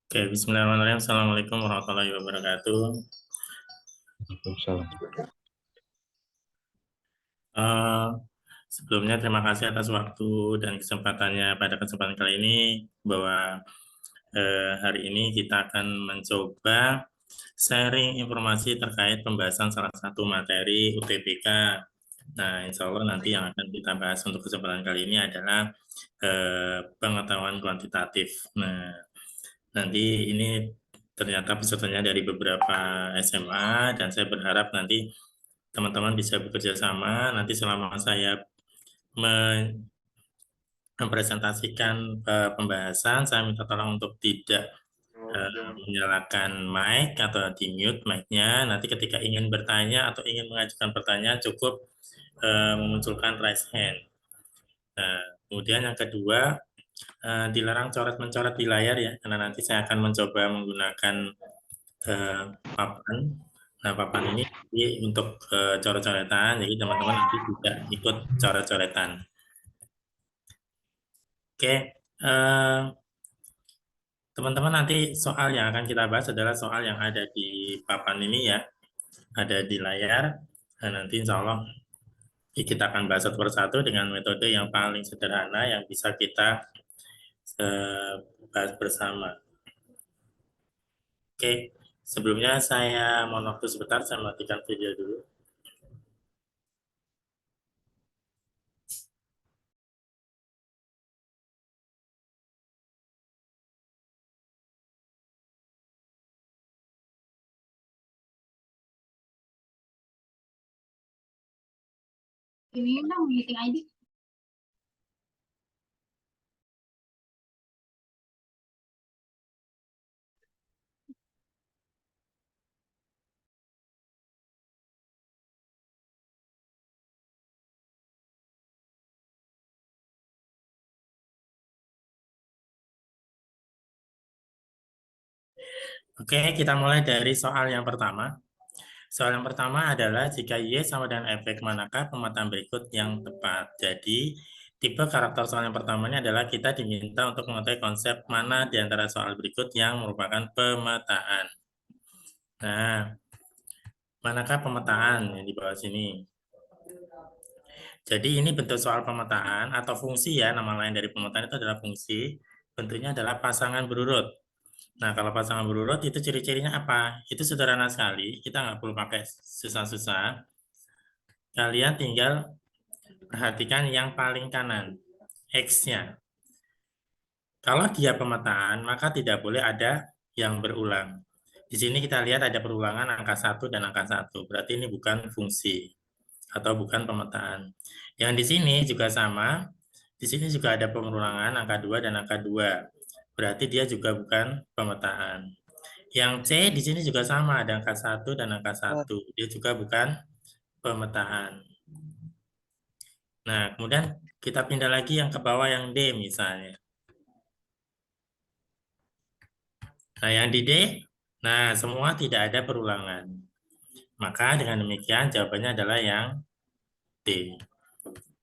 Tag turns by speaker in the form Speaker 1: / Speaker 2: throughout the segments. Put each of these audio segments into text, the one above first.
Speaker 1: Oke, bismillahirrahmanirrahim. Assalamualaikum warahmatullahi wabarakatuh.
Speaker 2: Waalaikumsalam.
Speaker 1: Eh, Sebelumnya terima kasih atas waktu dan kesempatannya pada kesempatan kali ini bahwa hari ini kita akan mencoba sharing informasi terkait pembahasan salah satu materi UTBK. Nah, insya Allah nanti yang akan kita bahas untuk kesempatan kali ini adalah pengetahuan kuantitatif. Nah, nanti ini ternyata pesertanya dari beberapa SMA dan saya berharap nanti teman-teman bisa bekerja sama. Nanti selama saya mempresentasikan pembahasan, saya minta tolong untuk tidak menyalakan mic atau di mute mic-nya. Nanti ketika ingin bertanya atau ingin mengajukan pertanyaan cukup memunculkan raise hand. Nah, kemudian yang kedua, dilarang coret-mencoret di layar ya, karena nanti saya akan mencoba menggunakan papan. Nah, papan ini untuk coret-coretan, jadi teman-teman nanti tidak ikut coret-coretan. Oke, teman-teman nanti soal yang akan kita bahas adalah soal yang ada di papan ini ya, ada di layar. Dan nanti insya Allah kita akan bahas satu persatu dengan metode yang paling sederhana yang bisa kita eh, bahas bersama. Oke, sebelumnya saya mohon waktu sebentar, saya matikan video dulu.
Speaker 3: Ini dong meeting ID.
Speaker 1: Oke, kita mulai dari soal yang pertama. Soal yang pertama adalah jika Y sama dengan efek, manakah pemetaan berikut yang tepat? Jadi, tipe karakter soal yang pertama ini adalah kita diminta untuk mengetahui konsep mana di antara soal berikut yang merupakan pemetaan. Nah, manakah pemetaan yang di bawah sini? Jadi ini bentuk soal pemetaan atau fungsi ya, nama lain dari pemetaan itu adalah fungsi. Bentuknya adalah pasangan berurut. Nah, kalau pasangan berurut itu ciri-cirinya apa? Itu sederhana sekali, kita nggak perlu pakai susah-susah. Kalian tinggal perhatikan yang paling kanan, X-nya. Kalau dia pemetaan, maka tidak boleh ada yang berulang. Di sini kita lihat ada perulangan angka 1 dan angka 1. Berarti ini bukan fungsi atau bukan pemetaan. Yang di sini juga sama. Di sini juga ada pengulangan angka 2 dan angka 2. Berarti dia juga bukan pemetaan. Yang C di sini juga sama, ada angka 1 dan angka 1. Dia juga bukan pemetaan. Nah, kemudian kita pindah lagi yang ke bawah yang D misalnya. Nah, yang di D, nah semua tidak ada perulangan. Maka dengan demikian jawabannya adalah yang D.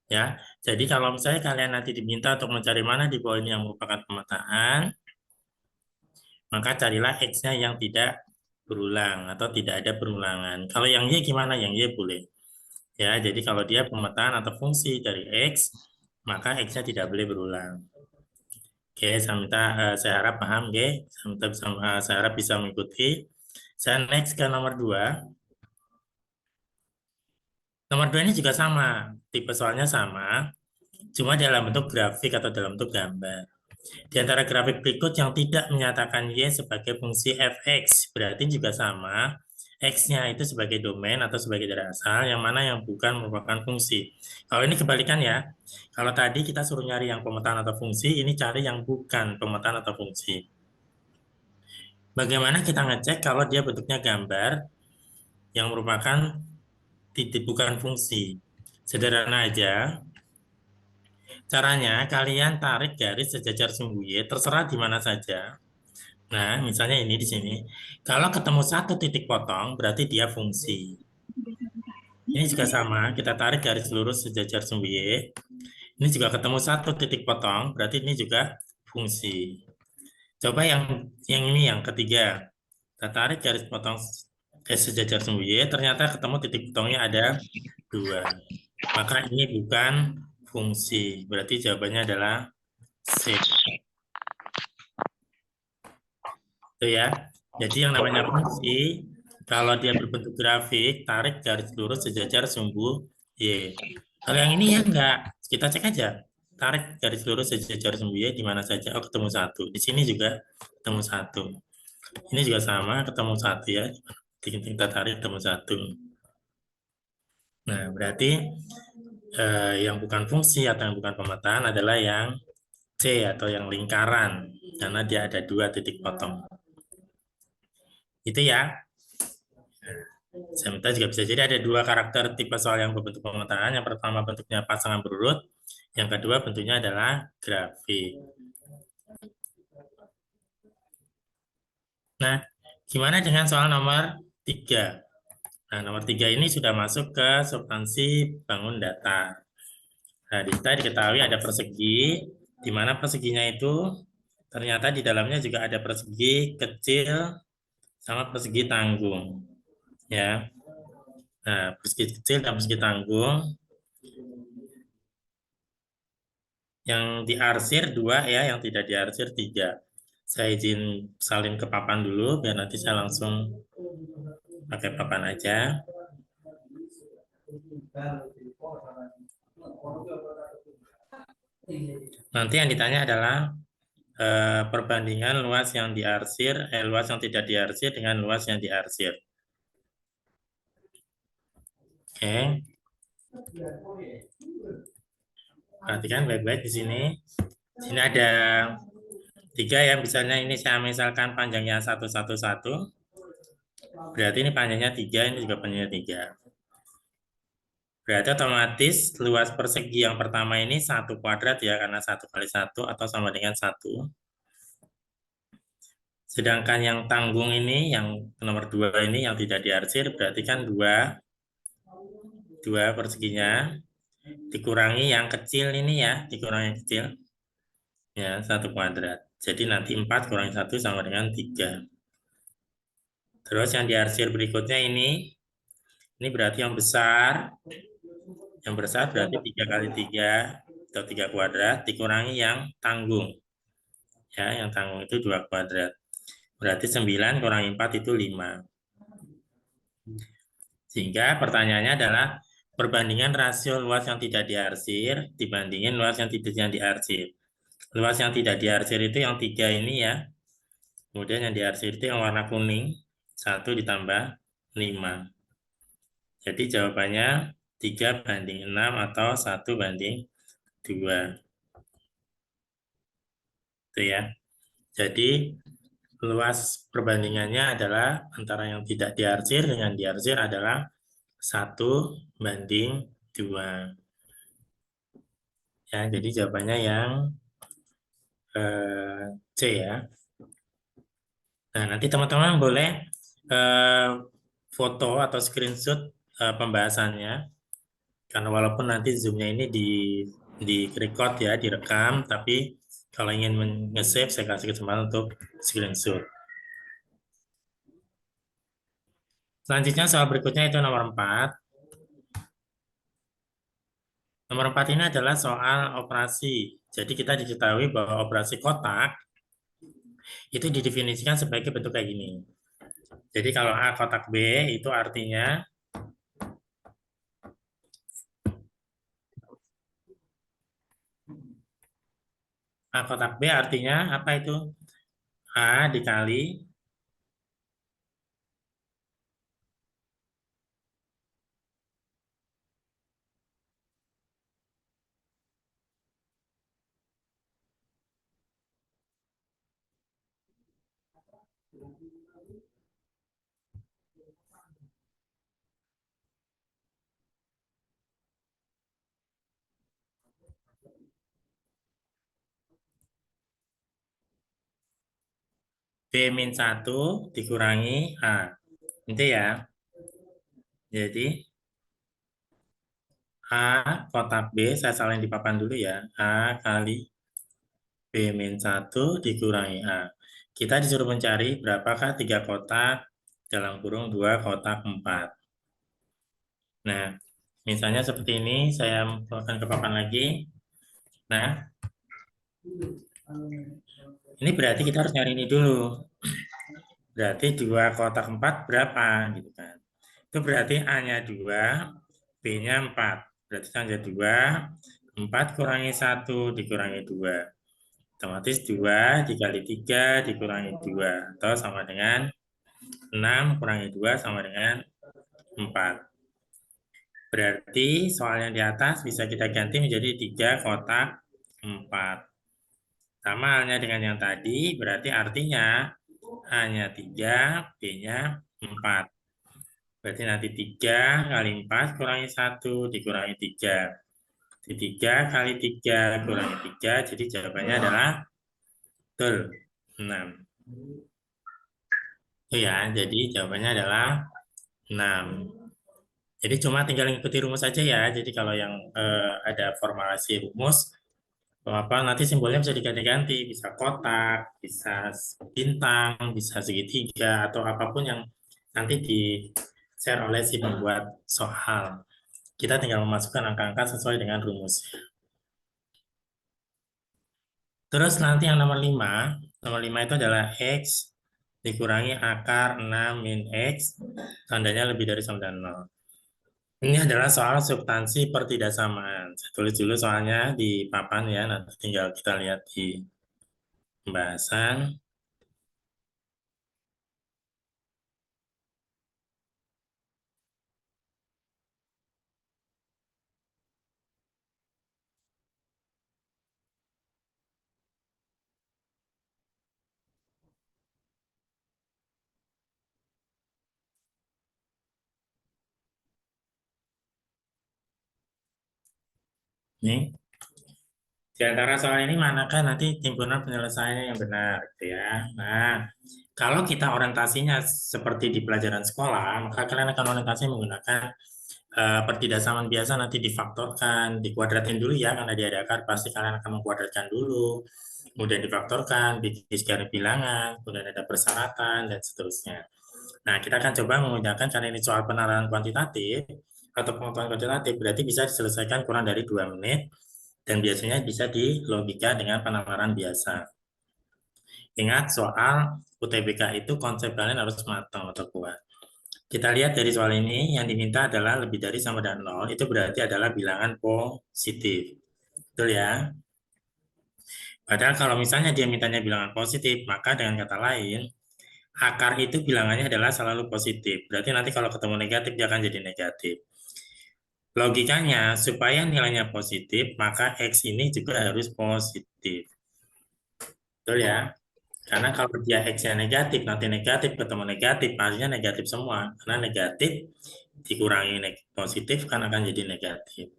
Speaker 1: Ya, jadi kalau misalnya kalian nanti diminta untuk mencari mana di bawah ini yang merupakan pemetaan, maka carilah X-nya yang tidak berulang atau tidak ada perulangan. Kalau yang Y gimana? Yang Y boleh. Ya, jadi kalau dia pemetaan atau fungsi dari X, maka X-nya tidak boleh berulang. Oke, saya minta, saya harap paham, oke? Saya harap bisa mengikuti. Saya next ke nomor 2. Nomor 2 ini juga sama, tipe soalnya sama, cuma dalam bentuk grafik atau dalam bentuk gambar. Di antara grafik berikut yang tidak menyatakan Y sebagai fungsi fx, berarti juga sama, X-nya itu sebagai domain atau sebagai dari asal, yang mana yang bukan merupakan fungsi. Kalau ini kebalikan ya, kalau tadi kita suruh nyari yang pemetaan atau fungsi, ini cari yang bukan pemetaan atau fungsi. Bagaimana kita ngecek kalau dia bentuknya gambar yang merupakan titik bukan fungsi? Sederhana aja, caranya kalian tarik garis sejajar sumbu Y, terserah di mana saja. Nah, misalnya ini di sini. Kalau ketemu satu titik potong, berarti dia fungsi. Ini juga sama, kita tarik garis lurus sejajar sumbu Y. Ini juga ketemu satu titik potong, berarti ini juga fungsi. Coba yang ini yang ketiga. Kita tarik garis potong sejajar sumbu Y, ternyata ketemu titik potongnya ada 2. Maka ini bukan fungsi. Berarti jawabannya adalah C. Itu ya. Jadi yang namanya fungsi, kalau dia berbentuk grafik, tarik garis lurus sejajar sumbu Y. Kalau yang ini ya enggak. Kita cek aja. Tarik garis lurus sejajar sumbu Y di mana saja. Oh, ketemu 1. Di sini juga ketemu 1. Ini juga sama, ketemu 1 ya. Kita tarik ketemu 1. Nah, berarti yang bukan fungsi atau yang bukan pemetaan adalah yang C atau yang lingkaran. Karena dia ada 2 titik potong. Itu ya. Semita juga bisa jadi ada 2 karakter tipe soal yang berbentuk pemetaan. Yang pertama bentuknya pasangan berurut, yang kedua bentuknya adalah grafik. Nah, gimana dengan soal nomor 3? Nah, nomor 3 ini sudah masuk ke substansi bangun datar. Nah, kita diketahui ada persegi, di mana perseginya itu ternyata di dalamnya juga ada persegi kecil sama persegi tanggung. Ya, nah, persegi kecil dan persegi tanggung yang diarsir 2 ya, yang tidak diarsir 3. Saya izin salin ke papan dulu biar nanti saya langsung pakai papan aja. Nanti yang ditanya adalah perbandingan luas yang diarsir, luas yang tidak diarsir dengan luas yang diarsir. Oke. Perhatikan baik-baik di sini. Di sini ada 3 ya, misalnya ini saya misalkan panjangnya 111. Berarti ini panjangnya 3, ini juga panjangnya 3. Berarti otomatis luas persegi yang pertama ini 1 kuadrat ya, karena 1 kali 1 atau sama dengan 1. Sedangkan yang tanggung ini, yang nomor 2 ini, yang tidak diarsir, berarti kan 2 perseginya, dikurangi yang kecil ini ya, dikurangi yang kecil, ya 1 kuadrat. Jadi nanti 4 kurangi 1 sama dengan 3. Terus yang diarsir berikutnya ini berarti yang besar. Yang besar berarti 3 kali 3 atau 3 kuadrat dikurangi yang tanggung. Ya, yang tanggung itu 2 kuadrat. Berarti 9 kurangi 4 itu 5. Sehingga pertanyaannya adalah perbandingan rasio luas yang tidak diarsir dibandingin luas yang tidak diarsir. Luas yang tidak diarsir itu yang 3 ini ya. Kemudian yang diarsir itu yang warna kuning. 1 ditambah 5. Jadi jawabannya 3 banding 6 atau 1 banding 2. Itu ya. Jadi luas perbandingannya adalah antara yang tidak diarsir dengan diarsir adalah 1 banding 2. Ya, jadi jawabannya yang C ya. Nah, nanti teman-teman boleh eh, foto atau screenshot pembahasannya. Karena walaupun nanti Zoom-nya ini di record ya, direkam, tapi kalau ingin nge-save, saya kasih kesempatan untuk screenshot. Selanjutnya soal berikutnya itu nomor 4. Nomor 4 ini adalah soal operasi. Jadi kita diketahui bahwa operasi kotak itu didefinisikan sebagai bentuk kayak gini. Jadi kalau A kotak B itu artinya A kotak B artinya apa itu? A dikali B-1 dikurangi A. Itu ya. Jadi A kotak B, saya salin di papan dulu ya. A kali B-1 dikurangi A. Kita disuruh mencari berapakah 3 kotak dalam kurung 2 kotak 4. Nah, misalnya seperti ini, saya akan ke papan lagi. Nah, ini berarti kita harus nyari ini dulu. Berarti 2 kotak 4 berapa? Gitu kan. Itu berarti A-nya 2, B-nya 4. Berarti tanda 2, 4 kurangi 1 dikurangi 2. Otomatis 2 dikali 3 dikurangi 2. Atau sama dengan 6 kurangi 2 sama dengan 4. Berarti soal yang di atas bisa kita ganti menjadi 3 kotak 4. Sama halnya dengan yang tadi, berarti artinya A-nya 3, B-nya 4. Berarti nanti 3 kali 4 kurangi 1 dikurangi 3. Jadi 3 kali 3 kurangi 3, jadi jawabannya adalah betul 6. Itu ya, jadi jawabannya adalah 6. Jadi cuma tinggal ikuti rumus saja ya. Jadi kalau yang ada formulasi rumus, apa nanti simbolnya bisa diganti-ganti, bisa kotak, bisa bintang, bisa segitiga, atau apapun yang nanti di share oleh si pembuat soal. Kita tinggal memasukkan angka-angka sesuai dengan rumus. Terus nanti yang nomor 5 itu adalah X dikurangi akar 6 min X, tandanya lebih dari sama dengan 0. Ini adalah soal substansi pertidaksamaan. Saya tulis dulu soalnya di papan ya, nanti tinggal kita lihat di pembahasan. Nih, di antara soal ini manakah nanti timbunan penyelesaiannya yang benar, gitu ya. Nah, kalau kita orientasinya seperti di pelajaran sekolah, maka kalian akan orientasi menggunakan pertidaksamaan biasa nanti difaktorkan, dikuadratin dulu ya, karena dia ada akar, pasti kalian akan mengkuadratkan dulu, kemudian difaktorkan, bikin garis bilangan, kemudian ada persyaratan, dan seterusnya. Nah, kita akan coba menggunakan, karena ini soal penalaran kuantitatif, atau pengetahuan kuantitatif, berarti bisa diselesaikan kurang dari 2 menit, dan biasanya bisa di logika dengan penalaran biasa. Ingat soal UTBK itu konsep kalian harus matang atau kuat. Kita lihat dari soal ini, yang diminta adalah lebih dari sama dengan 0, itu berarti adalah bilangan positif. Betul ya? Padahal kalau misalnya dia mintanya bilangan positif, maka dengan kata lain, akar itu bilangannya adalah selalu positif. Berarti nanti kalau ketemu negatif, dia akan jadi negatif. Logikanya, supaya nilainya positif, maka X ini juga harus positif. Betul ya? Karena kalau dia X-nya negatif, nanti negatif ketemu negatif, artinya negatif semua. Karena negatif dikurangi positif kan akan jadi negatif.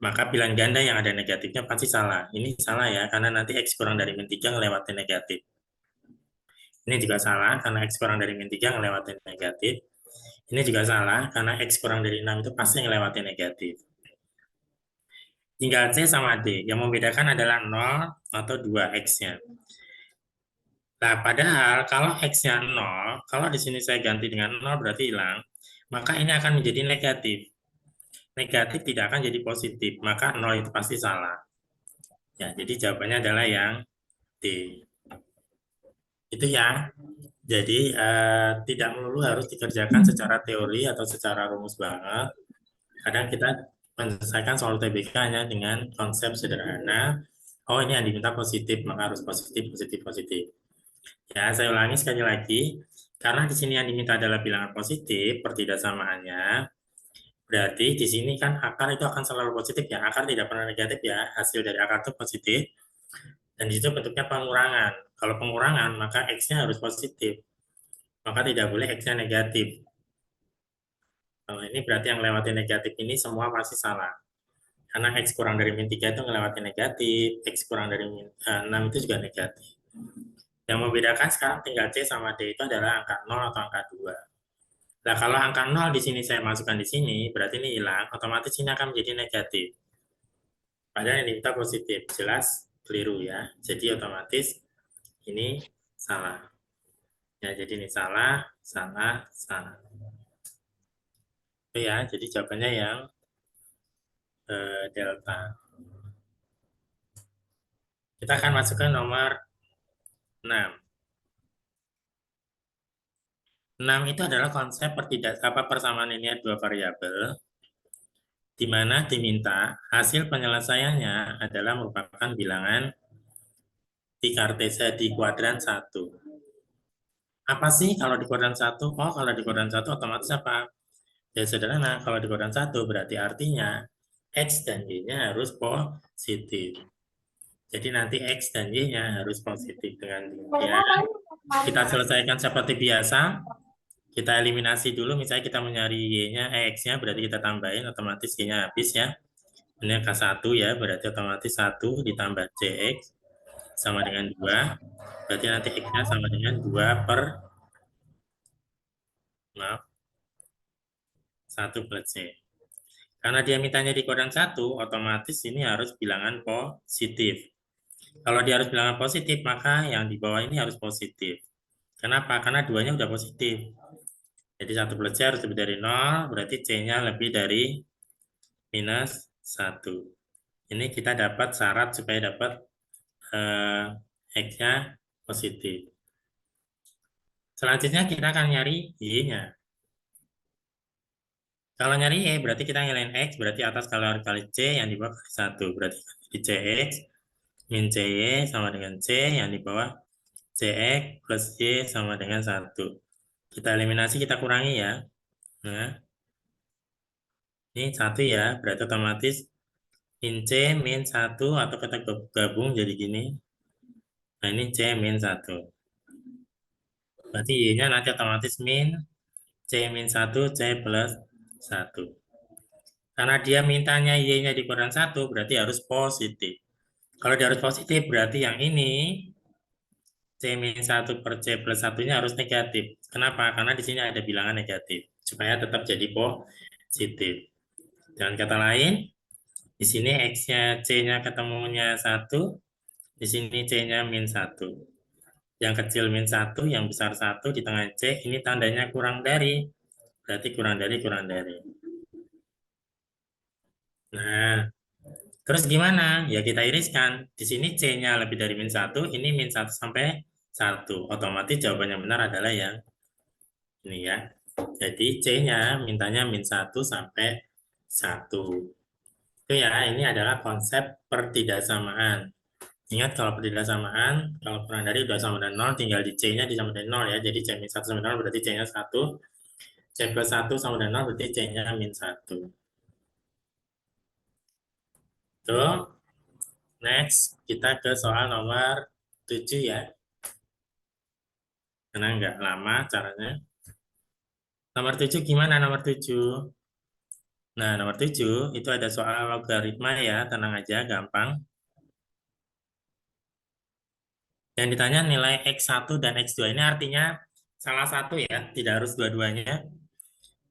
Speaker 1: Maka pilihan ganda yang ada negatifnya pasti salah. Ini salah ya, karena nanti X kurang dari min 3 ngelewatin negatif. Ini juga salah, karena X kurang dari min 3 ngelewatin negatif. Ini juga salah, karena X kurang dari 6 itu pasti ngelewatin negatif. Tinggal C sama D. Yang membedakan adalah 0 atau 2 X-nya. Nah, padahal kalau X-nya 0, kalau di sini saya ganti dengan 0 berarti hilang, maka ini akan menjadi negatif. Negatif tidak akan jadi positif, maka 0 itu pasti salah. Ya, jadi jawabannya adalah yang D. Itu ya. Jadi tidak melulu harus dikerjakan secara teori atau secara rumus banget. Kadang kita menyelesaikan soal TBK hanya dengan konsep sederhana. Oh, ini yang diminta positif, maka harus positif, positif, positif. Ya, saya ulangi sekali lagi. Karena di sini yang diminta adalah bilangan positif, pertidaksamaannya. Berarti di sini kan akar itu akan selalu positif ya. Akar tidak pernah negatif ya. Hasil dari akar itu positif. Dan di situ bentuknya pengurangan. Kalau pengurangan, maka X-nya harus positif. Maka tidak boleh X-nya negatif. Kalau ini berarti yang lewati negatif ini semua pasti salah. Karena X kurang dari min 3 itu melewati negatif, X kurang dari min 6 itu juga negatif. Yang membedakan sekarang tinggal C sama D itu adalah angka 0 atau angka 2. Nah, kalau angka 0 di sini saya masukkan di sini, berarti ini hilang, otomatis ini akan menjadi negatif. Padahal ini kita positif, jelas keliru ya. Jadi otomatis ini salah. Ya, jadi ini salah, salah, salah. Itu ya, jadi jawabannya yang delta. Kita akan masuk ke nomor 6. 6 itu adalah konsep persamaan linear dua variabel, di mana diminta hasil penyelesaiannya adalah merupakan bilangan di kartesa di kuadran 1. Apa sih kalau di kuadran 1? Oh, kalau di kuadran 1 otomatis apa? Ya sederhana, kalau di kuadran 1 berarti artinya X dan Y-nya harus positif. Jadi nanti X dan Y-nya harus positif. Dengan demikian, kita selesaikan seperti biasa. Kita eliminasi dulu, misalnya kita mencari Y-nya, X-nya, berarti kita tambahin, otomatis Y-nya habis ya. Ini angka 1 ya, berarti otomatis 1 ditambah CX sama dengan 2. Berarti nanti X-nya sama dengan 2 per, maaf, 1 plus C. Karena dia mintanya di kuadran 1, otomatis ini harus bilangan positif. Kalau dia harus bilangan positif, maka yang di bawah ini harus positif. Kenapa? Karena duanya udah positif. Jadi 1 plus C harus lebih dari 0, berarti C-nya lebih dari minus 1. Ini kita dapat syarat supaya dapat X-nya positif. Selanjutnya kita akan nyari Y-nya. Kalau nyari Y, berarti kita ngelain X, berarti atas kali C yang di bawah kali 1. Berarti di CX min CY sama dengan C yang di bawah CX plus Y sama dengan 1. Kita eliminasi, kita kurangi ya. Nah, ini 1 ya, berarti otomatis min C min 1 atau kita gabung jadi gini. Nah, ini C min 1. Berarti Y-nya nanti otomatis min C min 1, C plus 1. Karena dia mintanya Y-nya di kuadran 1, berarti harus positif. Kalau dia harus positif, berarti yang ini C min 1 per C plus 1-nya harus negatif. Kenapa? Karena di sini ada bilangan negatif. Supaya tetap jadi positif. Dengan kata lain, di sini X-nya, C-nya ketemunya 1, di sini C-nya min 1. Yang kecil min 1, yang besar 1, di tengah C, ini tandanya kurang dari. Berarti kurang dari, kurang dari. Nah, terus gimana? Ya kita iriskan. Di sini C-nya lebih dari min 1, ini min 1 sampai 1. Otomatis jawaban yang benar adalah yang ini ya. Jadi C-nya mintanya min 1 sampai 1. Itu ya, ini adalah konsep pertidaksamaan. Ingat kalau pertidaksamaan, kalau kurang dari udah sama dengan 0, tinggal di C-nya disama dengan 0 ya. Jadi C min 1 sama dengan 0 berarti C-nya 1. C plus 1 sama dengan 0 berarti C-nya min 1. Tuh. Next, kita ke soal nomor 7 ya. Karena nggak lama caranya. Nomor 7 gimana nomor 7? Nah, nomor 7 itu ada soal logaritma ya, tenang aja, gampang. Yang ditanya nilai X1 dan X2 ini artinya salah satu ya, tidak harus dua-duanya.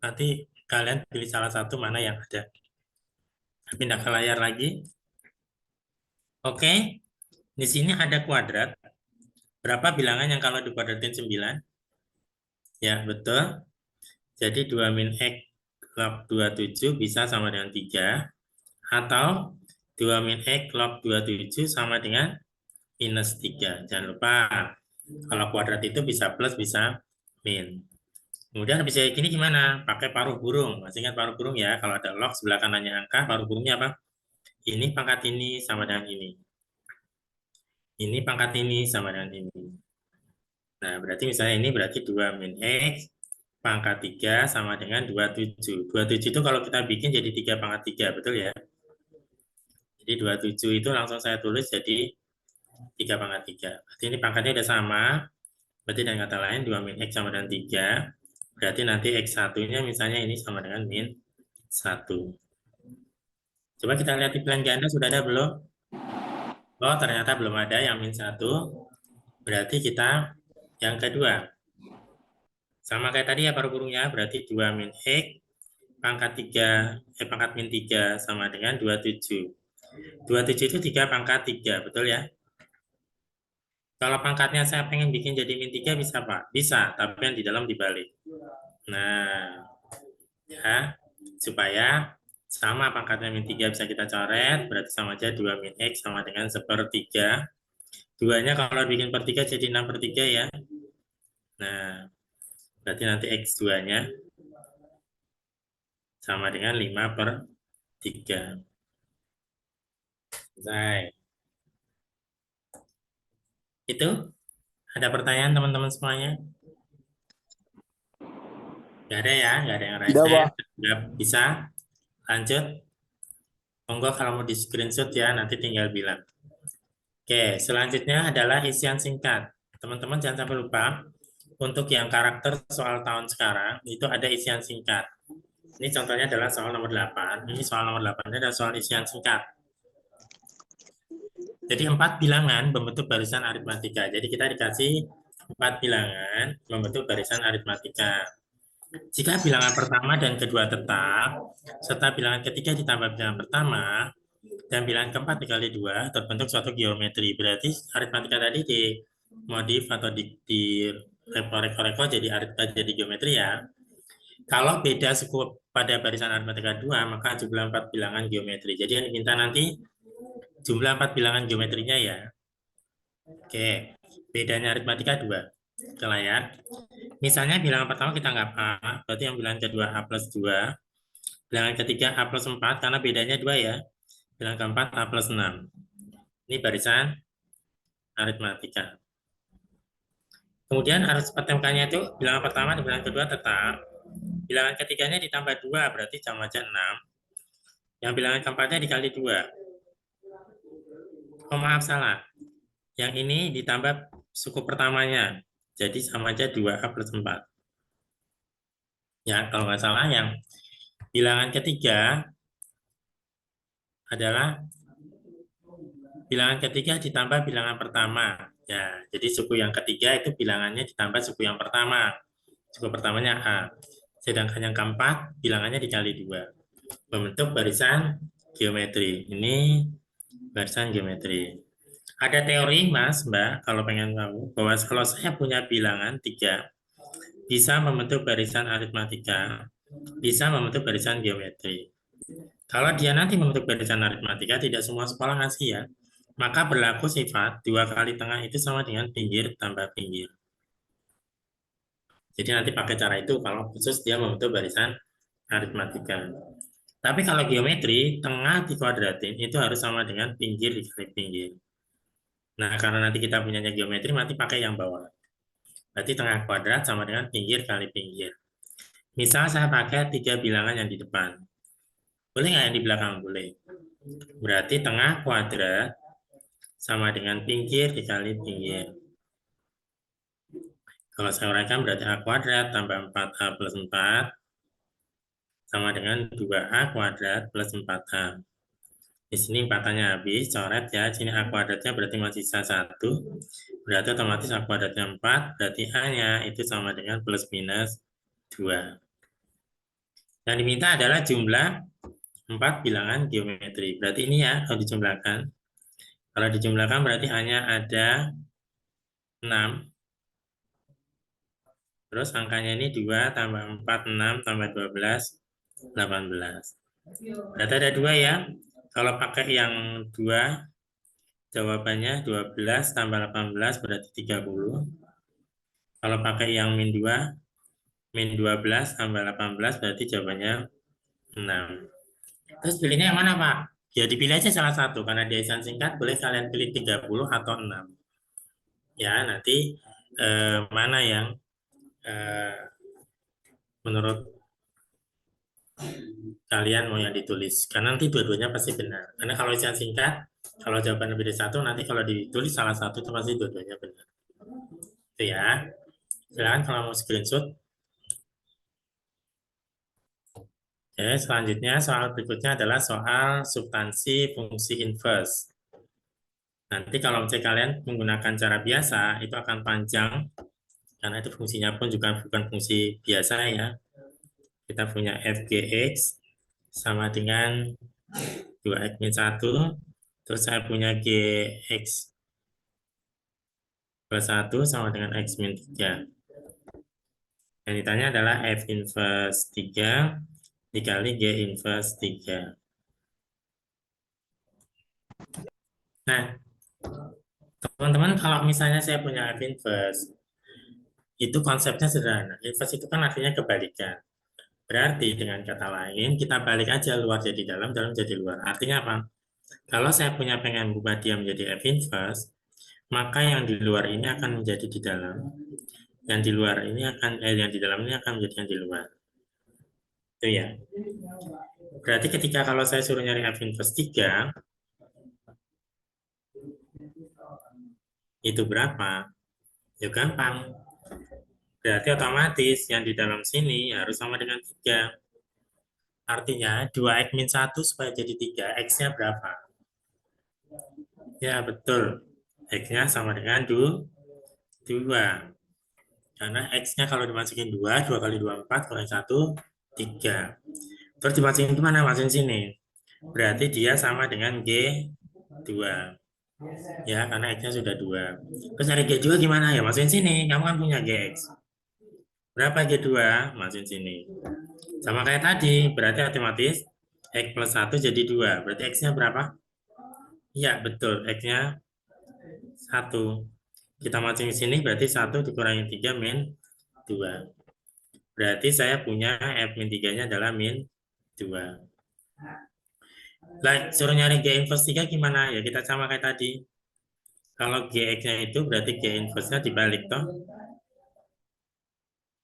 Speaker 1: Nanti kalian pilih salah satu mana yang ada. Pindah ke layar lagi. Oke, di sini ada kuadrat. Berapa bilangan yang kalau dikuadratin 9? Ya, betul. Jadi 2 min X log 27 bisa sama dengan 3. Atau 2 min X log 27 sama dengan minus 3. Jangan lupa, kalau kuadrat itu bisa plus, bisa min. Kemudian bisa gini gimana? Pakai paruh burung. Masih ingat paruh burung ya? Kalau ada log, sebelah kanannya angka, paruh burungnya apa? Ini pangkat ini sama dengan ini. Ini pangkat ini sama dengan ini. Nah, berarti misalnya ini berarti 2 min X pangkat 3 sama dengan 27. 27 itu kalau kita bikin jadi 3 pangkat 3, betul ya? Jadi 27 itu langsung saya tulis jadi 3 pangkat 3. Berarti ini pangkatnya udah sama. Berarti dengan kata lain 2 min X sama dengan 3. Berarti nanti X1-nya misalnya ini sama dengan min 1. Coba kita lihat di pilihan ganda sudah ada belum? Oh, ternyata belum ada yang min 1. Berarti kita yang kedua. Sama kayak tadi ya paruh burungnya, berarti 2 min X pangkat 3, pangkat min 3 sama dengan 27. 27 itu 3 pangkat 3, betul ya? Kalau pangkatnya saya pengen bikin jadi min 3 bisa Pak? Bisa, tapi yang di dalam dibalik. Nah, ya, supaya sama pangkatnya min 3 bisa kita coret, berarti sama aja 2 min X sama dengan 1/3. Duanya kalau bikin per 3 jadi 6/3 ya. Nah, berarti nanti X2-nya sama dengan 5/3. Selesai. Itu ada pertanyaan teman-teman semuanya? Nggak ada ya, nggak ada yang raise
Speaker 2: Tidak, Pak.
Speaker 1: hand. Nggak bisa. Lanjut. Monggo kalau mau di screenshot ya, nanti tinggal bilang. Oke, selanjutnya adalah isian singkat. Teman-teman jangan sampai lupa, untuk yang karakter soal tahun sekarang, itu ada isian singkat. Ini contohnya adalah soal nomor 8. Ini soal nomor 8 ini adalah soal isian singkat. Jadi 4 bilangan membentuk barisan aritmatika. Jadi kita dikasih 4 bilangan membentuk barisan aritmatika. Jika bilangan pertama dan kedua tetap, serta bilangan ketiga ditambah bilangan pertama, dan bilangan keempat dikali 2 terbentuk suatu geometri. Berarti aritmatika tadi dimodif atau di reko-reko jadi geometri ya. Kalau beda suku pada barisan aritmatika 2, maka jumlah 4 bilangan geometri. Jadi yang diminta nanti jumlah 4 bilangan geometrinya ya. Oke, bedanya aritmatika 2. Ke layar. Misalnya bilangan pertama kita anggap A, berarti yang bilangan kedua A plus 2. Bilangan ketiga A plus 4, karena bedanya 2 ya. Bilangan keempat A plus 6. Ini barisan aritmatika. Kemudian arus PTMK-nya itu bilangan pertama dan bilangan kedua tetap. Bilangan ketiganya ditambah 2, berarti sama aja 6. Yang bilangan keempatnya dikali 2. Oh maaf, salah. Yang ini ditambah suku pertamanya. Jadi sama aja 2A plus 4. Ya, kalau nggak salah yang bilangan ketiga adalah bilangan ketiga ditambah bilangan pertama. Ya, jadi suku yang ketiga itu bilangannya ditambah suku yang pertama. Suku pertamanya A. Sedangkan yang keempat bilangannya dikali 2. Membentuk barisan geometri. Ini barisan geometri. Ada teori, Mas, Mbak, kalau pengen tahu, bahwa kalau saya punya bilangan 3, bisa membentuk barisan aritmatika, bisa membentuk barisan geometri. Kalau dia nanti membentuk barisan aritmatika, tidak semua sekolah ngasih ya, maka berlaku sifat 2 kali tengah itu sama dengan pinggir tambah pinggir. Jadi nanti pakai cara itu kalau khusus dia membentuk barisan aritmatika. Tapi kalau geometri, tengah dikuadratin itu harus sama dengan pinggir dikali pinggir. Nah, karena nanti kita punyanya geometri, nanti pakai yang bawah. Berarti tengah kuadrat sama dengan pinggir kali pinggir. Misal saya pakai 3 bilangan yang di depan. Boleh nggak yang di belakang? Boleh. Berarti tengah kuadrat sama dengan pinggir dikali pinggir. Kalau saya uraikan berarti A kuadrat tambah 4A plus 4 sama dengan 2A kuadrat plus 4A. Di sini 4-nya habis, coret ya. Sini A kuadratnya berarti masih sisa 1. Berarti otomatis A kuadratnya 4, berarti A-nya itu sama dengan plus minus 2. Yang diminta adalah jumlah 4 bilangan geometri. Berarti ini ya, kalau dijumlahkan. Kalau dijumlahkan berarti hanya ada 6. Terus angkanya ini 2 tambah 4, 6 tambah 12, 18. Berarti ada 2 ya. Kalau pakai yang 2, jawabannya 12 tambah 18 berarti 30. Kalau pakai yang min 2, min 12 tambah 18 berarti jawabannya 6. Terus pilihnya yang mana, Pak? Ya dipilih aja salah satu, karena dia isian singkat, boleh kalian pilih 30 atau 6. Ya, nanti mana yang menurut kalian mau yang ditulis. Karena nanti dua-duanya pasti benar. Karena kalau isian singkat, kalau jawaban lebih dari satu, nanti kalau ditulis salah satu, itu pasti dua-duanya benar. Itu ya. Silakan kalau mau screenshot. Oke, selanjutnya soal berikutnya adalah soal substansi fungsi inverse. Nanti kalau misalnya kalian menggunakan cara biasa, itu akan panjang, karena itu fungsinya pun juga bukan fungsi biasa ya. Kita punya fgx sama dengan 2x min 1, terus saya punya gx plus 1 sama dengan X min 3. Yang ditanya adalah F inverse 3 dikali G inverse 3. Nah, teman-teman kalau misalnya saya punya F inverse, itu konsepnya sederhana. Inverse itu kan artinya kebalikan. Berarti dengan kata lain, kita balik aja luar jadi dalam, dalam jadi luar. Artinya apa? Kalau saya punya pengen berubah dia menjadi F inverse, maka yang di luar ini akan menjadi di dalam. Yang di luar ini akan, yang di dalam ini akan menjadi yang di luar. Itu ya. Berarti ketika kalau saya suruh nyari F inverse 3, itu berapa? Ya gampang. Berarti otomatis yang di dalam sini harus sama dengan 3. Artinya 2X min 1 supaya jadi 3. X-nya berapa? Ya, betul. X-nya sama dengan 2. Karena X-nya kalau dimasukin 2, 2 kali 2, 4, kurang 1, 3. Terus dimasukin kemana? Masukin sini. Berarti dia sama dengan G2. Ya, karena X-nya sudah 2. Terus cari G2 gimana? Ya, masukin sini. Kamu kan punya GX. Berapa G2? Masukin sini. Sama kayak tadi, berarti otomatis X plus 1 jadi 2. Berarti X-nya berapa? Iya, betul. X-nya 1. Kita masukin sini, berarti 1 dikurangi 3 min 2. Berarti saya punya F min 3-nya adalah min 2. Lah, suruh nyari G inverse 3 gimana? Ya, kita sama kayak tadi. Kalau GX-nya itu berarti G inverse-nya dibalik, toh.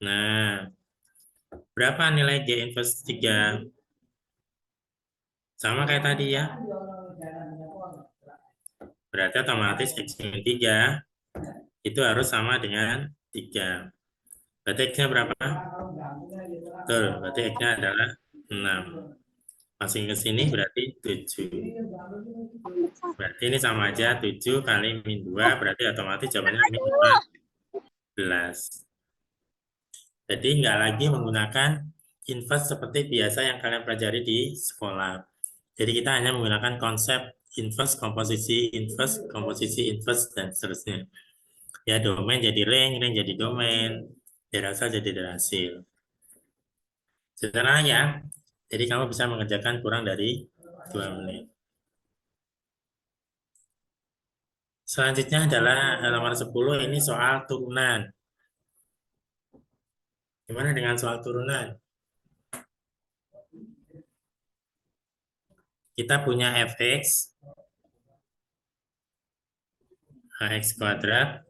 Speaker 1: Nah, berapa nilai G inverse 3? Sama kayak tadi ya. Berarti otomatis X min 3 itu harus sama dengan 3. Berarti X-nya berapa? Betul, berarti X-nya adalah 6. Masing ke sini berarti 7. Berarti ini sama aja 7 kali min 2, berarti otomatis jawabannya min 14. Jadi nggak lagi menggunakan inverse seperti biasa yang kalian pelajari di sekolah. Jadi kita hanya menggunakan konsep inverse, komposisi inverse, dan seterusnya. Ya, domain jadi ring, ring jadi domain, derasal jadi derhasil. Sederhana ya. Jadi kamu bisa mengerjakan kurang dari 2 menit. Selanjutnya adalah halaman 10, ini soal turunan. Gimana dengan soal turunan? Kita punya fx, ax kuadrat,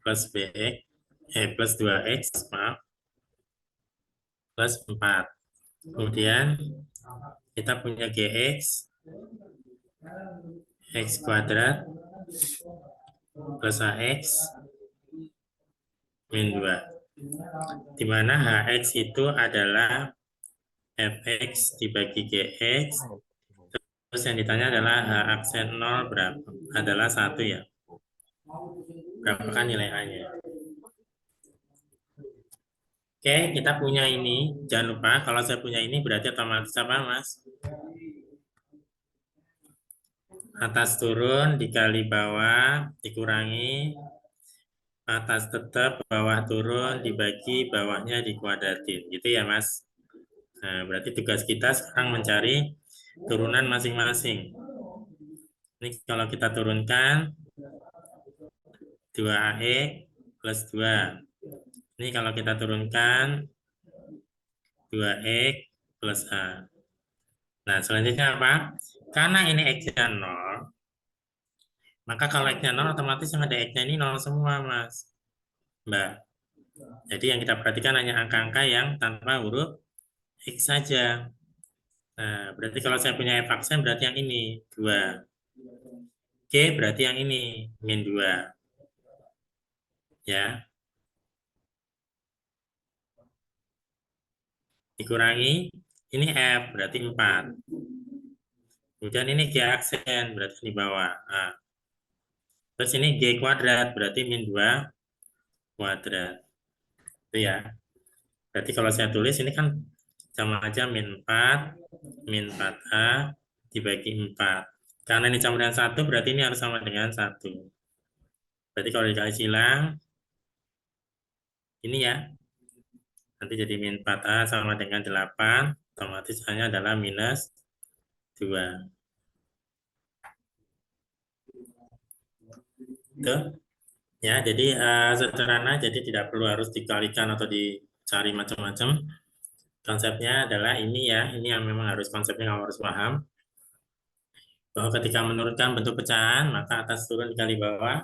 Speaker 1: plus bx, plus 2x, maaf, plus 4. Kemudian kita punya gx, x kuadrat, plus ax, min 2. Di mana hx itu adalah fx dibagi gx, terus yang ditanya adalah h aksen 0 berapa? Adalah 1 ya. Berapakah nilai a-nya? Oke, kita punya ini. Jangan lupa, kalau saya punya ini berarti otomatis apa, Mas? Atas turun dikali bawah dikurangi atas tetap, bawah turun dibagi bawahnya dikuadratin. Gitu ya, Mas? Nah, berarti tugas kita sekarang mencari turunan masing-masing. Ini kalau kita turunkan 2AE plus 2. Ini kalau kita turunkan 2X plus A. Nah, selanjutnya apa? Karena ini X-nya 0, maka kalau X-nya 0, otomatis yang ada X-nya ini 0 semua, Mas. Mbak. Jadi yang kita perhatikan hanya angka-angka yang tanpa huruf X saja. Nah, berarti kalau saya punya F aksen berarti yang ini, 2. G berarti yang ini, min 2. Ya. Dikurangi, ini F berarti 4. Kemudian ini G aksen berarti di bawah. Nah, terus ini G kuadrat berarti min 2 kuadrat. Itu ya. Berarti kalau saya tulis ini kan sama aja min 4, min 4A dibagi 4. Karena ini sama dengan 1, berarti ini harus sama dengan 1. Berarti kalau dikali silang, ini ya, nanti jadi min 4A sama dengan 8, otomatis hanya adalah minus 2. Itu ya, jadi sederhana, jadi tidak perlu harus dikalikan atau dicari macam-macam. Konsepnya adalah ini ya, ini yang memang harus konsepnya kamu harus paham. Bahwa ketika menurunkan bentuk pecahan, maka atas turun dikali bawah,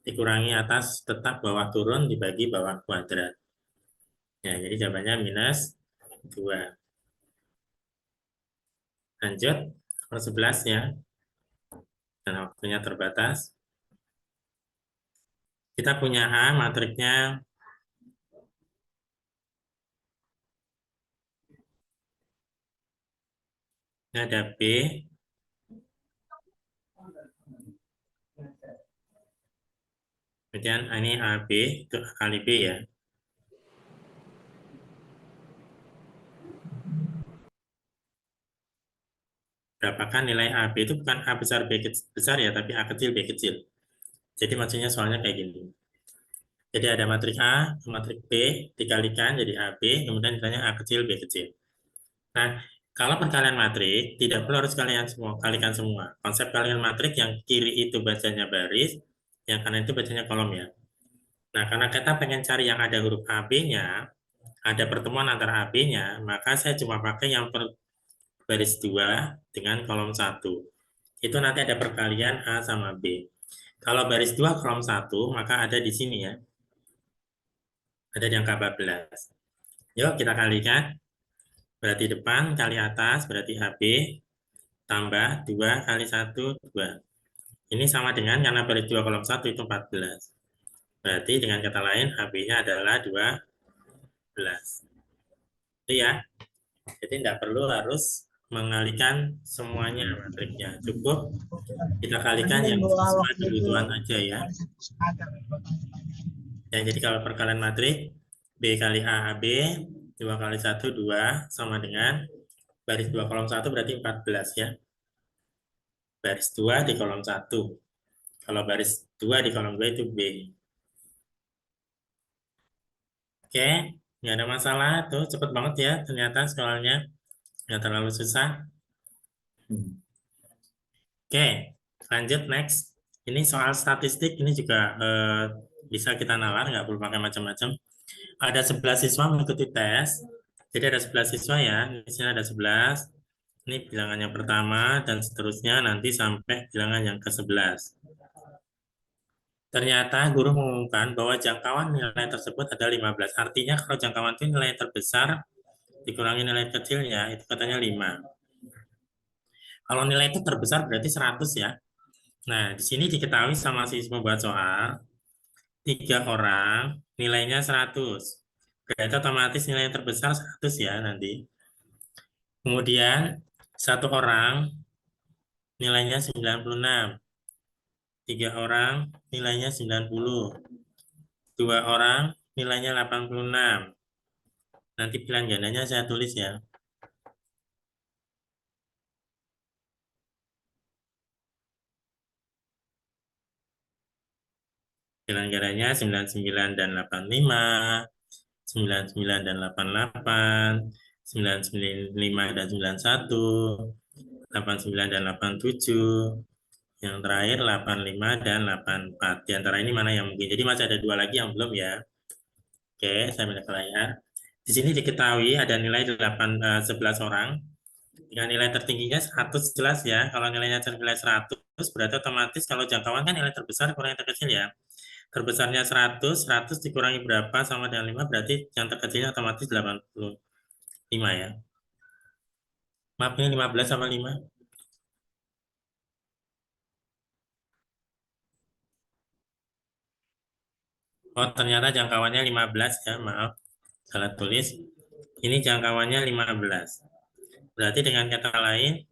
Speaker 1: dikurangi atas tetap bawah turun dibagi bawah kuadrat. Ya, jadi jawabannya minus 2. Lanjut, nomor 11 ya, dan waktunya terbatas. Kita punya A, matriknya ini ada B, kemudian ini AB, itu A kali B ya. Berapakah nilai AB itu bukan A besar B besar ya, tapi A kecil B kecil. Jadi maksudnya soalnya kayak gini. Jadi ada matrik A, matrik B, dikalikan jadi AB, kemudian nilainya A kecil B kecil. Nah, kalau perkalian matrik, tidak perlu harus kalikan semua. Konsep kalikan matrik yang kiri itu bacanya baris, yang kanan itu bacanya kolom ya. Nah, karena kita pengen cari yang ada huruf AB-nya, ada pertemuan antara AB-nya, maka saya cuma pakai yang baris 2 dengan kolom 1. Itu nanti ada perkalian A sama B. Kalau baris 2 kolom 1, maka ada di sini ya. Ada di angka 14. Yuk kita kalikan. Berarti depan kali atas, berarti AB, tambah 2 kali 1, 2. Ini sama dengan, karena baris 2 kolom 1 itu 14. Berarti dengan kata lain, AB-nya adalah 12. Itu ya. Jadi tidak perlu harus mengalihkan semuanya matriknya. Cukup kita kalikan yang sesuai kebutuhan aja ya. Ya, jadi kalau perkalian matrik, B kali A, AB, 2 kali 1, 2, sama dengan baris 2 kolom 1 berarti 14 ya. Baris 2 di kolom 1. Kalau baris 2 di kolom 2 itu B. Oke, nggak ada masalah. Tuh, cepet banget ya ternyata soalnya. Nggak terlalu susah. Oke, lanjut next. Ini soal statistik, ini juga bisa kita nalar, nggak perlu pakai macam-macam. Ada 11 siswa mengikuti tes. Jadi ada 11 siswa ya, di sini ada 11. Ini bilangan yang pertama dan seterusnya nanti sampai bilangan yang ke-11. Ternyata guru mengumumkan bahwa jangkauan nilai tersebut ada 15. Artinya kalau jangkauan itu nilai terbesar dikurangi nilai kecilnya, itu katanya 5. Kalau nilai itu terbesar berarti 100 ya. Nah, di sini diketahui sama si pembuat soal, 3 orang nilainya 100. Berarti otomatis nilai yang terbesar 100 ya nanti. Kemudian, 1 orang nilainya 96. 3 orang nilainya 90. 2 orang nilainya 86. Nanti pilihan gandanya saya tulis ya. Pilihan gandanya 99 dan 85, 99 dan 88, 95 dan 91, 89 dan 87, yang terakhir 85 dan 84. Di antara ini mana yang mungkin? Jadi masih ada 2 lagi yang belum ya. Oke, saya pindah ke layar. Di sini diketahui ada nilai 11 orang. Dengan nilai tertingginya 100 jelas ya. Kalau nilainya nilai 100 berarti otomatis kalau jangkauan kan nilai terbesar kurang yang terkecil ya. Terbesarnya 100, 100 dikurangi berapa sama dengan 5 berarti yang terkecilnya otomatis 85 ya. Maaf ini 15 sama 5. Oh, ternyata jangkauannya 15 ya, maaf. Salah tulis. Ini jangkauannya 15. Berarti dengan kata lain,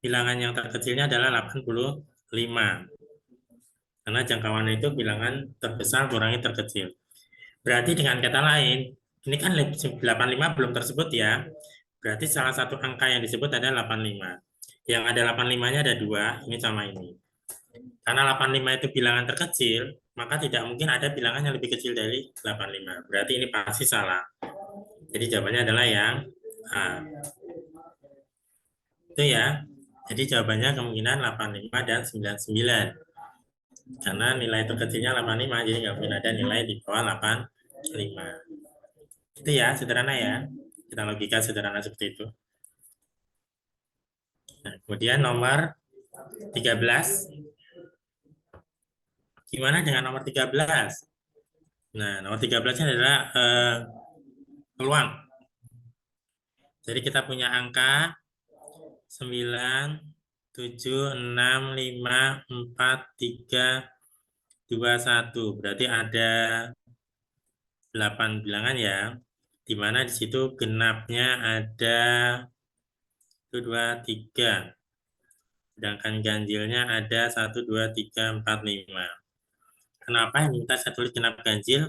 Speaker 1: bilangan yang terkecilnya adalah 85. Karena jangkauan itu bilangan terbesar kurangi terkecil. Berarti dengan kata lain, ini kan 85 belum tersebut ya. Berarti salah satu angka yang disebut adalah 85. Yang ada 85-nya ada 2, ini sama ini. Karena 85 itu bilangan terkecil, maka tidak mungkin ada bilangan yang lebih kecil dari 85. Berarti ini pasti salah. Jadi jawabannya adalah yang A. Itu ya. Jadi jawabannya kemungkinan 85 dan 99. Karena nilai terkecilnya 85, jadi nggak mungkin ada nilai di bawah 85. Itu ya, sederhana ya. Kita logika sederhana seperti itu. Nah, kemudian nomor 13. Gimana dengan nomor 13? Nah, nomor 13 adalah peluang. Jadi kita punya angka 9, 7, 6, 5, 4, 3, 2, 1. Berarti ada 8 bilangan ya. Di mana di situ genapnya ada 1, 2, 3. Sedangkan ganjilnya ada 1, 2, 3, 4, 5. Kenapa yang minta saya tulis genap ganjil?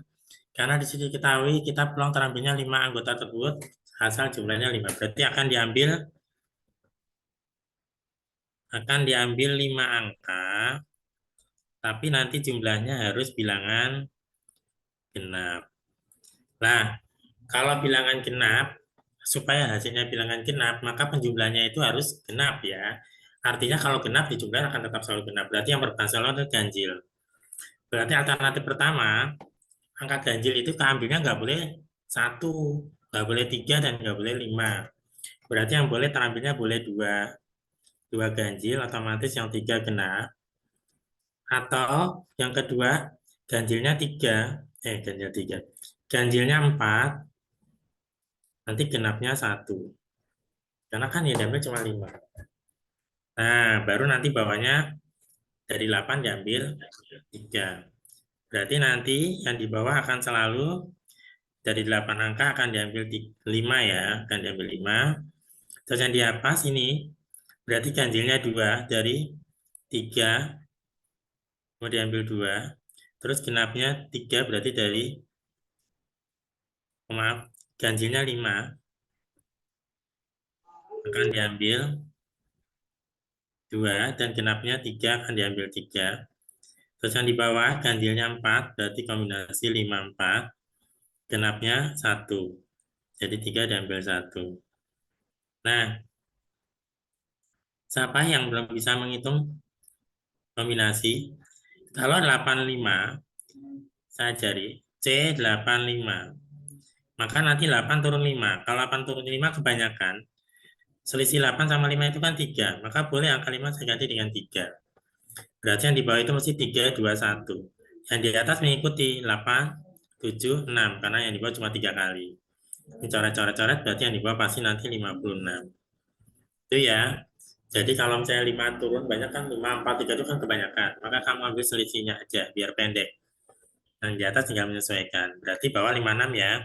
Speaker 1: Karena di sini ketahui kita peluang terambilnya 5 anggota tersebut, asal jumlahnya 5. Berarti akan diambil 5 angka, tapi nanti jumlahnya harus bilangan genap. Nah, kalau bilangan genap, supaya hasilnya bilangan genap, maka penjumlahnya itu harus genap ya. Artinya kalau genap dijumlahkan akan tetap selalu genap. Berarti yang bertahan selalu adalah ganjil. Berarti alternatif pertama, angka ganjil itu keambilnya nggak boleh 1, nggak boleh 3, dan nggak boleh 5. Berarti yang boleh terambilnya boleh 2. 2 ganjil, otomatis yang 3 genap. Atau yang kedua, ganjilnya 3. Ganjil 3. Ganjilnya 4, nanti genapnya 1. Karena kan ya diambil cuma 5. Nah, baru nanti bawahnya dari 8 diambil 3. Berarti nanti yang di bawah akan selalu dari 8 angka akan diambil 5 ya, akan diambil 5. Terus yang di atas ini berarti ganjilnya 2 dari 3 mau diambil 2. Terus genapnya 3 berarti dari, maaf, ganjilnya 5 akan diambil 2 dan genapnya 3 akan diambil 3. Terus yang di bawah ganjilnya 4 berarti kombinasi 5, 4. Genapnya 1. Jadi 3 diambil 1. Nah, siapa yang belum bisa menghitung kombinasi? Kalau 85, saya ajari C85. Maka nanti 8 turun 5. Kalau 8 turun 5 kebanyakan, selisih 8 sama 5 itu kan 3. Maka boleh angka 5 saya ganti dengan 3. Berarti yang di bawah itu mesti 3, 2, 1. Yang di atas mengikuti 8, 7, 6. Karena yang di bawah cuma 3 kali. Ini coret-coret-coret berarti yang di bawah pasti nanti 56. Itu ya. Jadi kalau misalnya 5 turun banyak kan 5, 4, 3 itu kan kebanyakan. Maka kamu ambil selisihnya aja biar pendek. Yang di atas tinggal menyesuaikan. Berarti bawah 56 ya.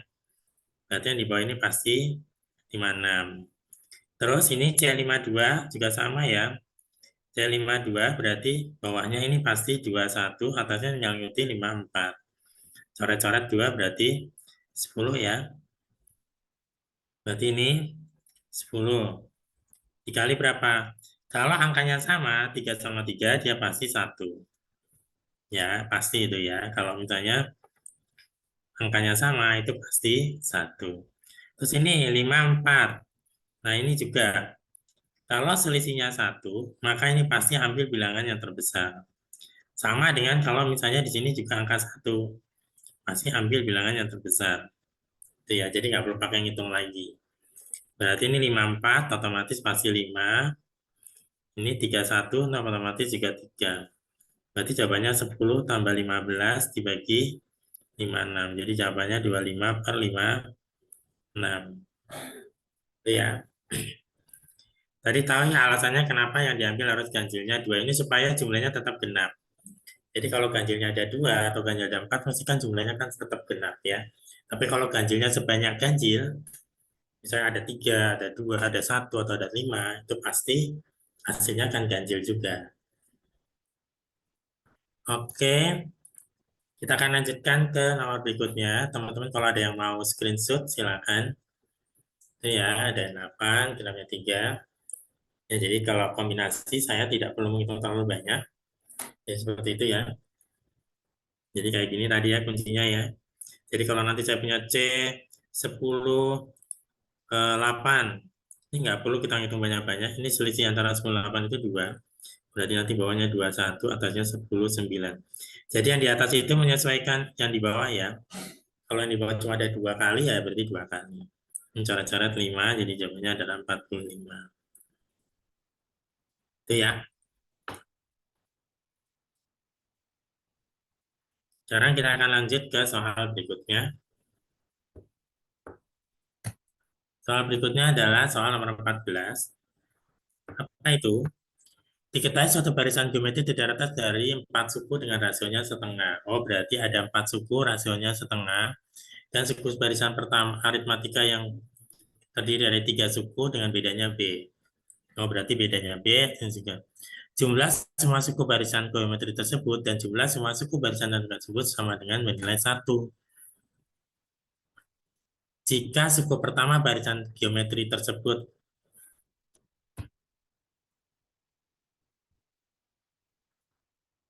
Speaker 1: Berarti yang di bawah ini pasti 56. Terus ini C52 juga sama ya. C52 berarti bawahnya ini pasti 21, atasnya yang nyuti 54. Coret-coret 2 berarti 10 ya. Berarti ini 10. Dikali berapa? Kalau angkanya sama, 3 sama 3, dia pasti 1. Ya, pasti itu ya. Kalau misalnya angkanya sama, itu pasti 1. Terus ini 5, 4. Nah, ini juga. Kalau selisihnya 1, maka ini pasti ambil bilangan yang terbesar. Sama dengan kalau misalnya di sini juga angka 1. Pasti ambil bilangan yang terbesar. Itu ya, jadi nggak perlu pakai ngitung lagi. Berarti ini 54, otomatis pasti 5. Ini 31, otomatis juga 3. Berarti jawabannya 10 tambah 15 dibagi 56. Jadi jawabannya 25/56. Itu ya. Tadi tahu ya alasannya kenapa yang diambil harus ganjilnya 2 ini supaya jumlahnya tetap genap. Jadi kalau ganjilnya ada 2 atau ganjil ada 4, pasti kan jumlahnya kan tetap genap ya. Tapi kalau ganjilnya sebanyak ganjil, misalnya ada 3, ada 2, ada 1, atau ada 5, itu pasti hasilnya akan ganjil juga. Oke, kita akan lanjutkan ke nomor berikutnya. Teman-teman kalau ada yang mau screenshot, silakan. Itu ya, ada 8, genapnya 3. Ya, jadi kalau kombinasi saya tidak perlu menghitung terlalu banyak. Ya, seperti itu ya. Jadi kayak gini tadi ya kuncinya ya. Jadi kalau nanti saya punya C 10 8, ini nggak perlu kita hitung banyak-banyak. Ini selisih antara 10 dan 8 itu 2. Berarti nanti bawahnya 21, atasnya 10 9. Jadi yang di atas itu menyesuaikan yang di bawah ya. Kalau yang di bawah cuma ada 2 kali ya berarti 2 kali. Ini coret-coret 5, jadi jawabannya adalah 45. Itu ya. Sekarang kita akan lanjut ke soal berikutnya. Soal berikutnya adalah soal nomor 14. Apa itu? Diketahui suatu barisan geometri tidak atas dari 4 suku dengan rasionya setengah. Oh, berarti ada 4 suku rasionya setengah. Dan suku barisan pertama aritmatika yang terdiri dari 3 suku dengan bedanya B. Oh, berarti bedanya B dan juga jumlah semua suku barisan geometri tersebut dan jumlah semua suku barisan tersebut sama dengan bernilai 1. Jika suku pertama barisan geometri tersebut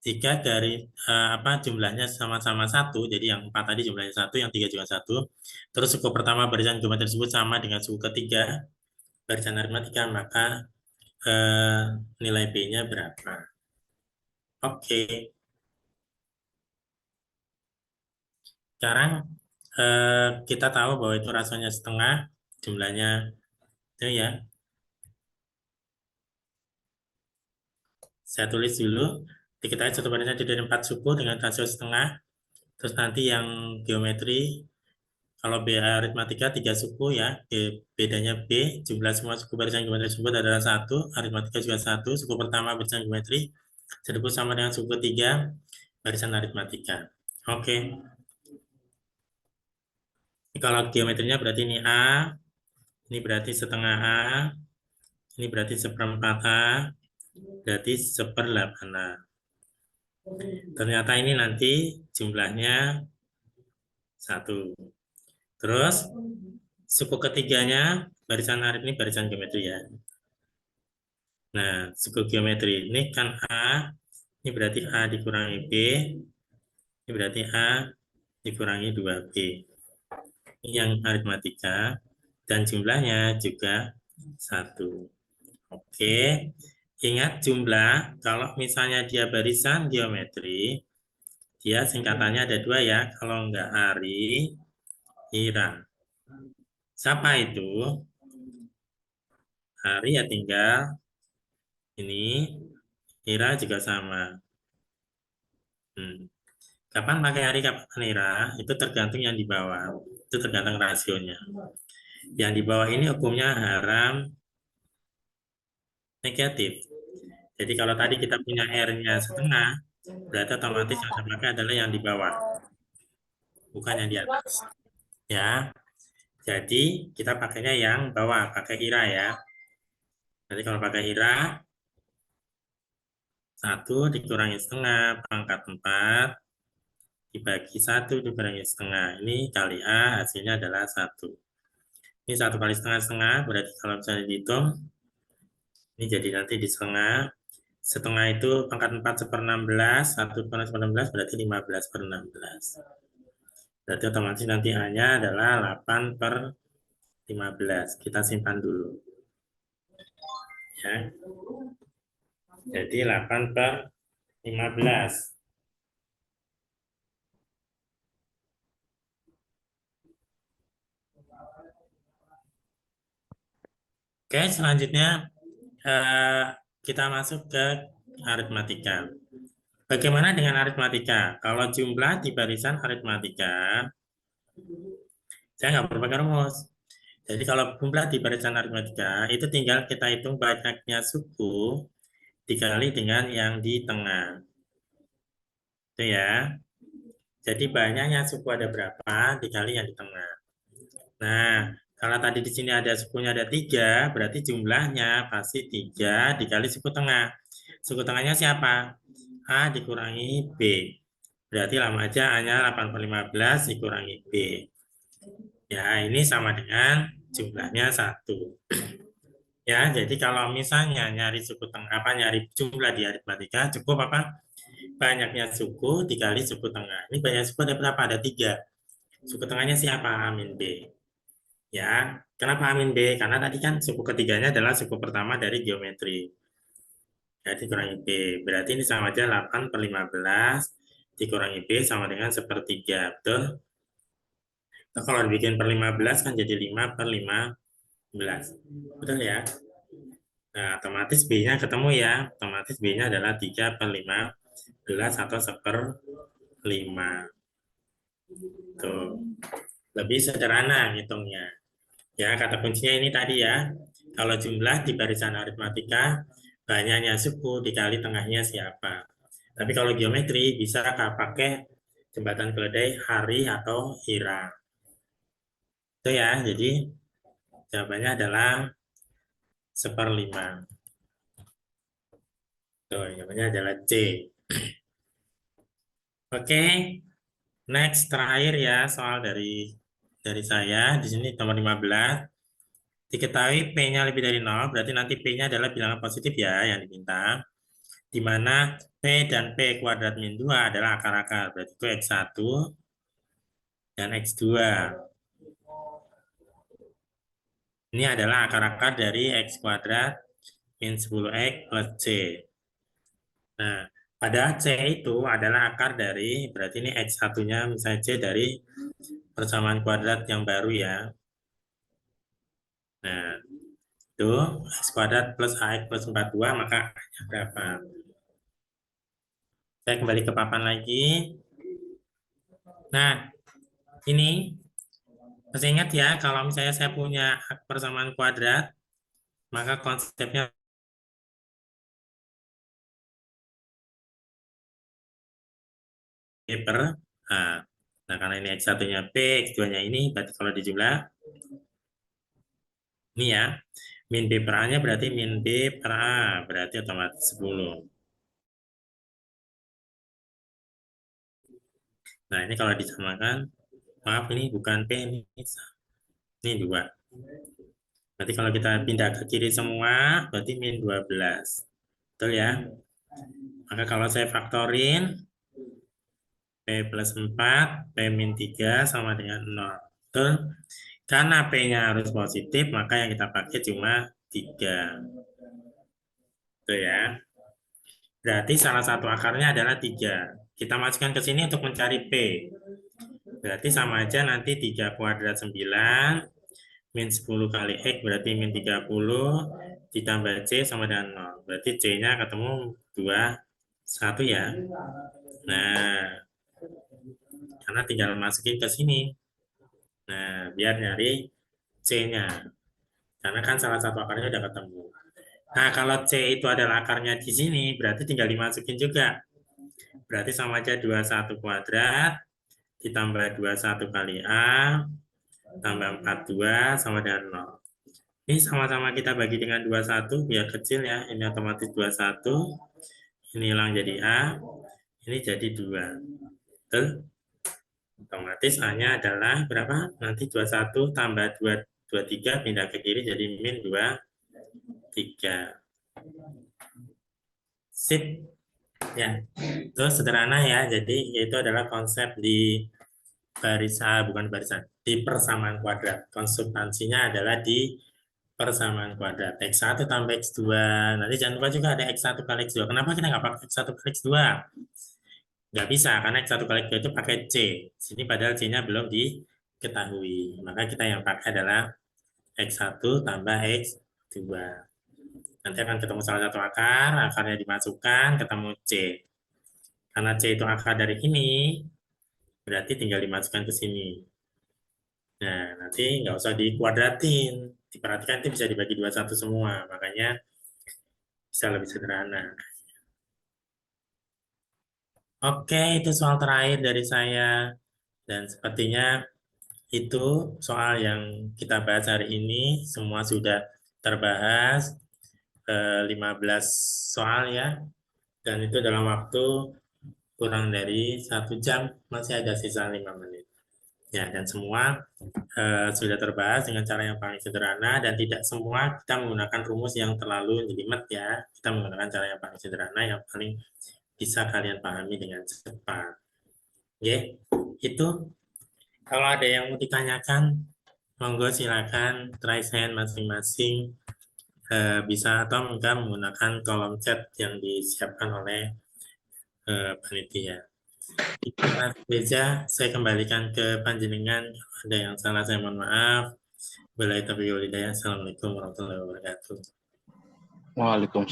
Speaker 1: jika dari jumlahnya sama-sama 1, jadi yang 4 tadi jumlahnya 1, yang 3 juga 1, terus suku pertama barisan geometri tersebut sama dengan suku ketiga barisan aritmatika, maka eh, nilai B-nya berapa? Oke, sekarang kita tahu bahwa itu rasionya setengah, jumlahnya itu ya. Saya tulis dulu, diketahui satu barisan dari 4 suku dengan rasio setengah, terus nanti yang geometri, kalau B aritmatika 3 suku ya, bedanya B, jumlah semua suku barisan geometri tersebut adalah 1, aritmatika juga 1, suku pertama barisan geometri disebut sama dengan suku ketiga barisan aritmatika. Oke, kalau geometrinya berarti ini A, ini berarti setengah A, ini berarti seperempat A, berarti 1/8 A. Ternyata ini nanti jumlahnya 1. Terus suku ketiganya barisan arit ini barisan geometri ya. Nah, suku geometri ini kan A, ini berarti A dikurangi B, ini berarti A dikurangi 2B. Ini yang aritmatika, dan jumlahnya juga 1. Oke, ingat jumlah, kalau misalnya dia barisan geometri, dia singkatannya ada 2 ya, kalau enggak Ari, Ira. Siapa itu? Ari ya tinggal ini, Ira juga sama. Kapan pakai hari, kapan Ira, itu tergantung yang di bawah. Itu tergantung rasionya. Yang di bawah ini hukumnya haram negatif. Jadi kalau tadi kita punya R-nya setengah, berarti otomatis yang saya pakai adalah yang di bawah, bukan yang di atas. Ya, jadi kita pakainya yang bawah, pakai Ira ya. Jadi kalau pakai Ira, 1 dikurangi setengah, pangkat 4, dibagi 1 dikurangi setengah. Ini kali A, hasilnya adalah 1. Ini 1 kali setengah-setengah, berarti kalau misalnya dihitung, ini jadi nanti di setengah. Setengah itu pangkat 4 1/16, 1 per 16 berarti 15/16. Berarti otomatis nanti A-nya adalah 8/15. Kita simpan dulu. Ya. Jadi 8/15. Oke, selanjutnya kita masuk ke aritmatika. Bagaimana dengan aritmatika? Kalau jumlah di barisan aritmatika, saya nggak perlu pakai rumus. Jadi kalau jumlah di barisan aritmatika, itu tinggal kita hitung banyaknya suku dikali dengan yang di tengah. Itu ya. Jadi banyaknya suku ada berapa dikali yang di tengah. Nah, kalau tadi di sini ada sukunya ada 3, berarti jumlahnya pasti 3 dikali suku tengah. Suku tengahnya siapa? A dikurangi B. Berarti lama aja A-nya 8/15 dikurangi B. Ya, ini sama dengan jumlahnya 1. Ya, jadi kalau misalnya nyari suku tengah, nyari jumlah di aritmatika, cukup apa? banyaknya suku dikali suku tengah. Ini banyak suku ada berapa? Ada 3. Suku tengahnya siapa? A min B. Ya, kenapa A min B? Karena tadi kan suku ketiganya adalah suku pertama dari geometri. Jadi dikurangi B. Berarti ini sama aja 8 per 15 dikurangi B sama dengan sepertiga. Betul? Nah, kalau dibikin per 15 kan jadi 5 per 15. Betul ya? Nah, otomatis B-nya ketemu ya. Otomatis B-nya adalah 3 per 15 atau 1/5. Tuh. Lebih sederhana hitungnya. Ya, kata kuncinya ini tadi ya. Kalau jumlah di barisan aritmatika, banyaknya suku dikali tengahnya siapa. Tapi kalau geometri bisa pakai jembatan keledai hari atau Hira. Itu ya, jadi jawabannya adalah 1/5. Tuh, jawabannya adalah C. Oke, next terakhir ya soal dari saya di sini nomor 15. Diketahui P-nya lebih dari 0, berarti nanti P-nya adalah bilangan positif ya yang diminta. Di mana P dan P kuadrat min 2 adalah akar-akar. Berarti itu X1 dan X2. Ini adalah akar-akar dari X kuadrat min 10X plus C. Nah, pada C itu adalah akar dari, berarti ini X1-nya misalnya C dari persamaan kuadrat yang baru ya. Nah, itu X kuadrat plus AX plus 42, maka A-nya berapa? Saya kembali ke papan lagi. Nah, ini masih ingat ya, kalau misalnya saya punya persamaan kuadrat, maka konsepnya P per A. Nah, karena ini X1-nya P, X2-nya ini, berarti kalau dijumlah, ini ya, min B per A-nya berarti min B per A, berarti otomatis 10. Nah, ini kalau disamakan, maaf ini bukan P, ini 2. Berarti kalau kita pindah ke kiri semua, berarti min 12. Betul ya? Maka kalau saya faktorin, P plus 4, P min 3 sama dengan 0. Betul? Karena P-nya harus positif, maka yang kita pakai cuma 3. Betul ya? Berarti salah satu akarnya adalah 3. Kita masukkan ke sini untuk mencari P. Berarti sama aja nanti 3 kuadrat 9, min 10 kali X berarti min 30, ditambah C sama dengan 0. Berarti C-nya ketemu 2, 1 ya. Nah, karena tinggal masukin ke sini. Nah, biar nyari C-nya. Karena kan salah satu akarnya udah ketemu. Nah, kalau C itu adalah akarnya di sini, berarti tinggal dimasukin juga. Berarti sama aja 21 kuadrat, ditambah 21 kali A, tambah 42 sama dengan 0. Ini sama-sama kita bagi dengan 21, biar kecil ya. Ini otomatis 21, ini hilang jadi A, ini jadi 2. Betul? Otomatis A-nya adalah berapa? Nanti 21 tambah 23 pindah ke kiri jadi min 23. Sip. Ya, itu sederhana ya. Jadi itu adalah konsep di barisan, bukan barisan, di persamaan kuadrat. Konsultansinya adalah di persamaan kuadrat. X1 tambah X2. Nanti jangan lupa juga ada X1 kali X2. Kenapa kita nggak pakai X1 kali X2? Nggak bisa, karena X1 kali X2 itu pakai C. Sini padahal C-nya belum diketahui. Maka kita yang pakai adalah X1 tambah X2. Nanti akan ketemu salah satu akar, akarnya dimasukkan, ketemu C. Karena C itu akar dari ini, berarti tinggal dimasukkan ke sini. Nah, nanti nggak usah dikuadratin. Diperhatikan itu bisa dibagi 21 semua, makanya bisa lebih sederhana. Oke, itu soal terakhir dari saya. Dan sepertinya itu soal yang kita bahas hari ini. Semua sudah terbahas. 15 soal ya. Dan itu dalam waktu kurang dari 1 jam. Masih ada sisa 5 menit. Ya, dan semua sudah terbahas dengan cara yang paling sederhana dan tidak semua kita menggunakan rumus yang terlalu jelimet ya. Kita menggunakan cara yang paling sederhana, yang paling bisa kalian pahami dengan cepat. Oke, itu kalau ada yang mau ditanyakan, monggo silakan try hand masing-masing, bisa atau enggak menggunakan kolom chat yang disiapkan oleh panitia. Itu Mas Reza, saya kembalikan ke panjenengan. Ada yang salah saya mohon maaf. Wabillahi taufiq wal hidayah. Assalamualaikum warahmatullahi wabarakatuh.
Speaker 2: Waalaikumsalam.